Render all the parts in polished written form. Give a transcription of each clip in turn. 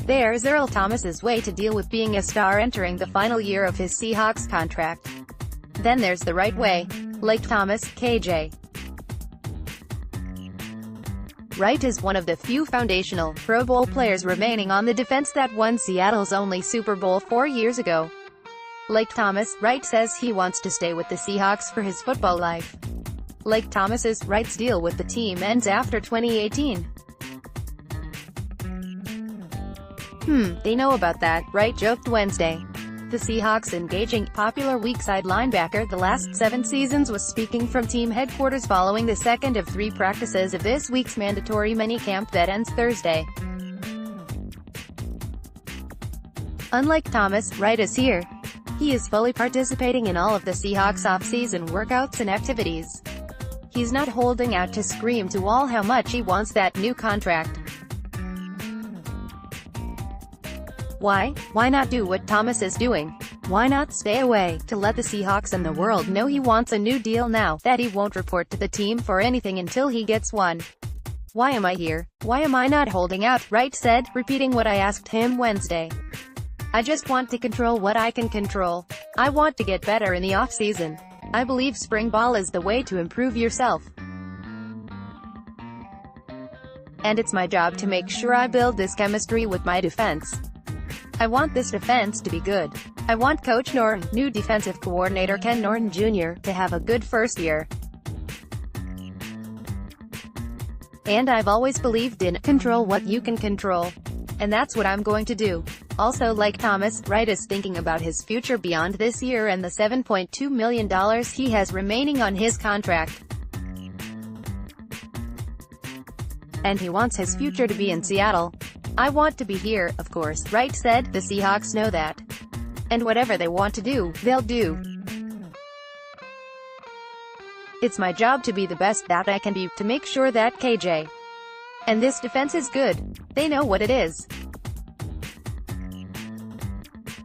There's Earl Thomas's way to deal with being a star entering the final year of his Seahawks contract. Then there's the right way. Like Thomas, KJ. Wright is one of the few foundational, Pro Bowl players remaining on the defense that won Seattle's only Super Bowl 4 years ago. Like Thomas, Wright says he wants to stay with the Seahawks for his football life. Like Thomas's, Wright's deal with the team ends after 2018. They know about that, Wright joked Wednesday. The Seahawks' engaging, popular weak-side linebacker the last 7 seasons was speaking from team headquarters following the second of 3 practices of this week's mandatory minicamp that ends Thursday. Unlike Thomas, Wright is here. He is fully participating in all of the Seahawks' off-season workouts and activities. He's not holding out to scream to all how much he wants that new contract. Why? Why not do what Thomas is doing? Why not stay away, to let the Seahawks and the world know he wants a new deal now, that he won't report to the team for anything until he gets one? Why am I here? Why am I not holding out? Wright said, repeating what I asked him Wednesday. I just want to control what I can control. I want to get better in the off-season. I believe spring ball is the way to improve yourself. And it's my job to make sure I build this chemistry with my defense. I want this defense to be good. I want Coach Norton, new defensive coordinator Ken Norton Jr., to have a good first year. And I've always believed in control what you can control. And that's what I'm going to do. Also, like Thomas, Wright is thinking about his future beyond this year and the $7.2 million he has remaining on his contract. And he wants his future to be in Seattle. I want to be here, of course, Wright said. The Seahawks know that. And whatever they want to do, they'll do. It's my job to be the best that I can be, to make sure that KJ and this defense is good. They know what it is.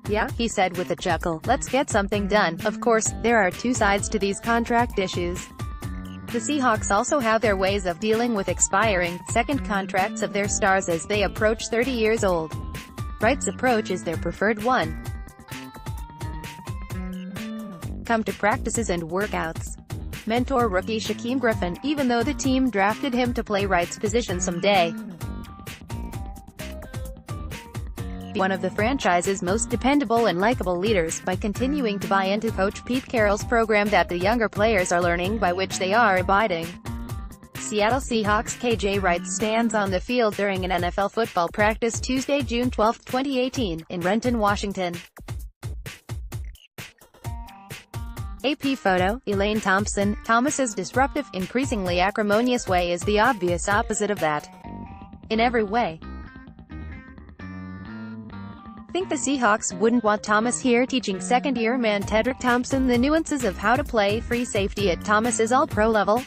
Yeah, he said with a chuckle, let's get something done. Of course, there are 2 sides to these contract issues. The Seahawks also have their ways of dealing with expiring, second contracts of their stars as they approach 30 years old. Wright's approach is their preferred one. Come to practices and workouts. Mentor rookie Shaquem Griffin, even though the team drafted him to play Wright's position someday. One of the franchise's most dependable and likable leaders, by continuing to buy into Coach Pete Carroll's program that the younger players are learning, by which they are abiding. Seattle Seahawks KJ Wright stands on the field during an NFL football practice Tuesday, June 12, 2018, in Renton, Washington. AP photo, Elaine Thompson. Thomas's disruptive, increasingly acrimonious way is the obvious opposite of that. In every way. Think the Seahawks wouldn't want Thomas here teaching second-year man Tedrick Thompson the nuances of how to play free safety at Thomas's all-pro level?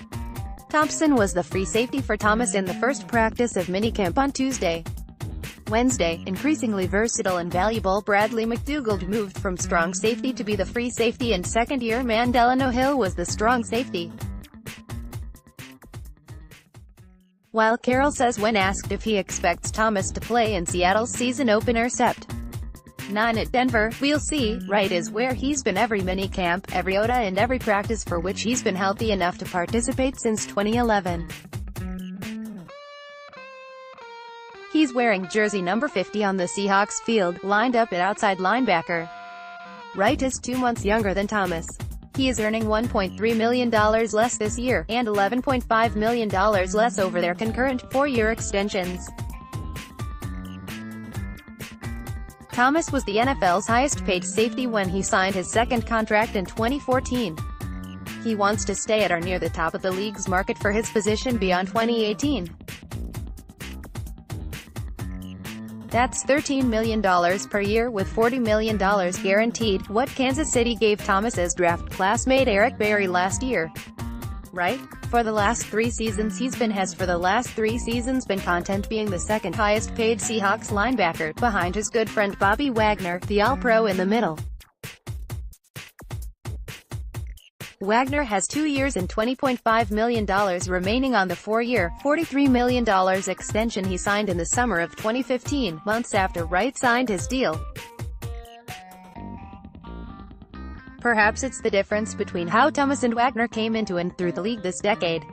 Thompson was the free safety for Thomas in the first practice of minicamp on Tuesday. Wednesday, increasingly versatile and valuable Bradley McDougald moved from strong safety to be the free safety, and second-year man Delano Hill was the strong safety. While Carroll says when asked if he expects Thomas to play in Seattle's season opener Sept. 9 at Denver, we'll see, Wright is where he's been every minicamp, every OTA and every practice for which he's been healthy enough to participate since 2011. He's wearing jersey number 50 on the Seahawks field, lined up at outside linebacker. Wright is 2 months younger than Thomas. He is earning $1.3 million less this year, and $11.5 million less over their concurrent 4-year extensions. Thomas was the NFL's highest-paid safety when he signed his second contract in 2014. He wants to stay at or near the top of the league's market for his position beyond 2018. That's $13 million per year with $40 million guaranteed, what Kansas City gave Thomas's draft classmate Eric Berry last year. Right? For the last 3 seasons he's been content being the second highest paid Seahawks linebacker, behind his good friend Bobby Wagner, the All-Pro in the middle. Wagner has 2 years and $20.5 million remaining on the 4-year, $43 million extension he signed in the summer of 2015, months after Wright signed his deal. Perhaps it's the difference between how Thomas and Wagner came into and through the league this decade.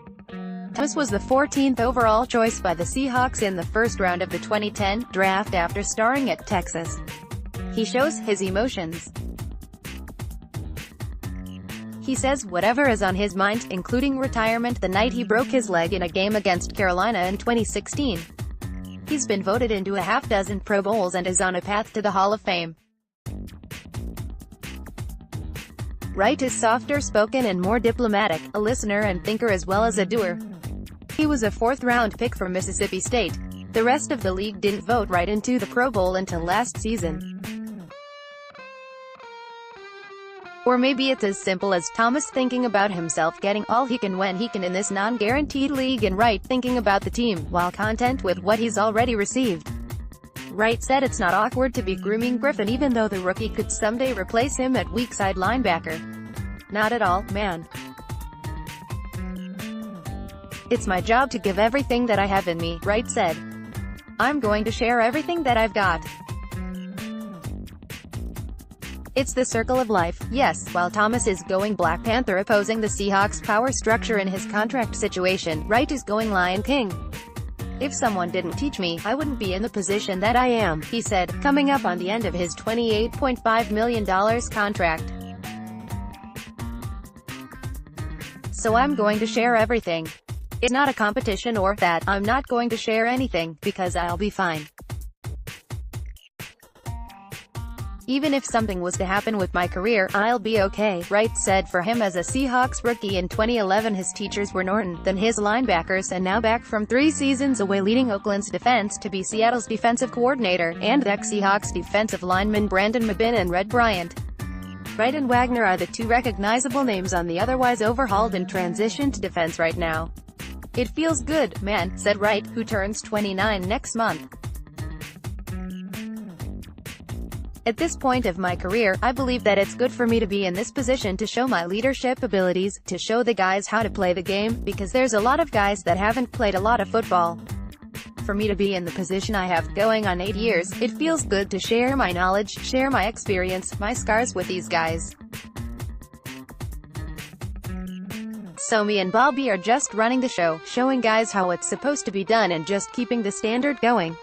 Thomas was the 14th overall choice by the Seahawks in the first round of the 2010 draft after starring at Texas. He shows his emotions. He says whatever is on his mind, including retirement the night he broke his leg in a game against Carolina in 2016. He's been voted into a half-dozen Pro Bowls and is on a path to the Hall of Fame. Wright is softer-spoken and more diplomatic, a listener and thinker as well as a doer. He was a 4th-round pick from Mississippi State. The rest of the league didn't vote Wright into the Pro Bowl until last season. Or maybe it's as simple as Thomas thinking about himself getting all he can when he can in this non-guaranteed league, and Wright thinking about the team, while content with what he's already received. Wright said it's not awkward to be grooming Griffin even though the rookie could someday replace him at weak side linebacker. Not at all, man. It's my job to give everything that I have in me, Wright said. I'm going to share everything that I've got. It's the circle of life, yes. While Thomas is going Black Panther opposing the Seahawks' power structure in his contract situation, Wright is going Lion King. If someone didn't teach me, I wouldn't be in the position that I am, he said, coming up on the end of his $28.5 million contract. So I'm going to share everything. It's not a competition or that I'm not going to share anything, because I'll be fine. Even if something was to happen with my career, I'll be okay, Wright said. For him as a Seahawks rookie in 2011, his teachers were Norton, then his linebackers, and now back from 3 seasons away leading Oakland's defense to be Seattle's defensive coordinator, and ex-Seahawks defensive linemen Brandon Mabin and Red Bryant. Wright and Wagner are the 2 recognizable names on the otherwise overhauled and transitioned defense right now. It feels good, man, said Wright, who turns 29 next month. At this point of my career, I believe that it's good for me to be in this position to show my leadership abilities, to show the guys how to play the game, because there's a lot of guys that haven't played a lot of football. For me to be in the position I have, going on 8 years, it feels good to share my knowledge, share my experience, my scars with these guys. So me and Bobby are just running the show, showing guys how it's supposed to be done and just keeping the standard going.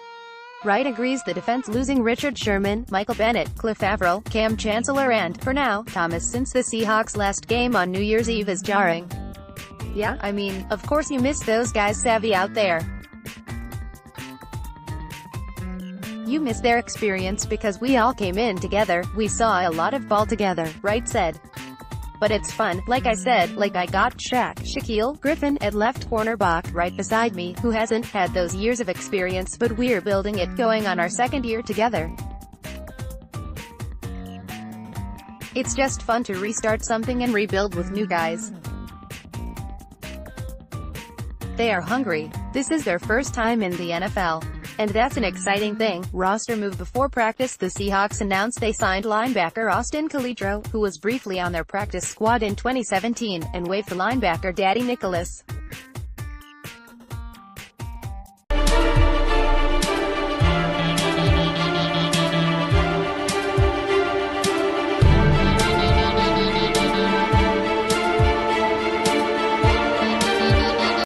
Wright agrees the defense losing Richard Sherman, Michael Bennett, Cliff Avril, Cam Chancellor and, for now, Thomas since the Seahawks' last game on New Year's Eve is jarring. Yeah, I mean, of course you miss those guys savvy out there. You miss their experience because we all came in together, we saw a lot of ball together, Wright said. But it's fun, like I said, like I got Shaquille Griffin at left cornerback right beside me, who hasn't had those years of experience, but we're building it, going on our 2nd year together. It's just fun to restart something and rebuild with new guys. They are hungry. This is their first time in the NFL. And that's an exciting thing. Roster move before practice. The Seahawks announced they signed linebacker Austin Calitro, who was briefly on their practice squad in 2017, and waived the linebacker Daddy Nicholas.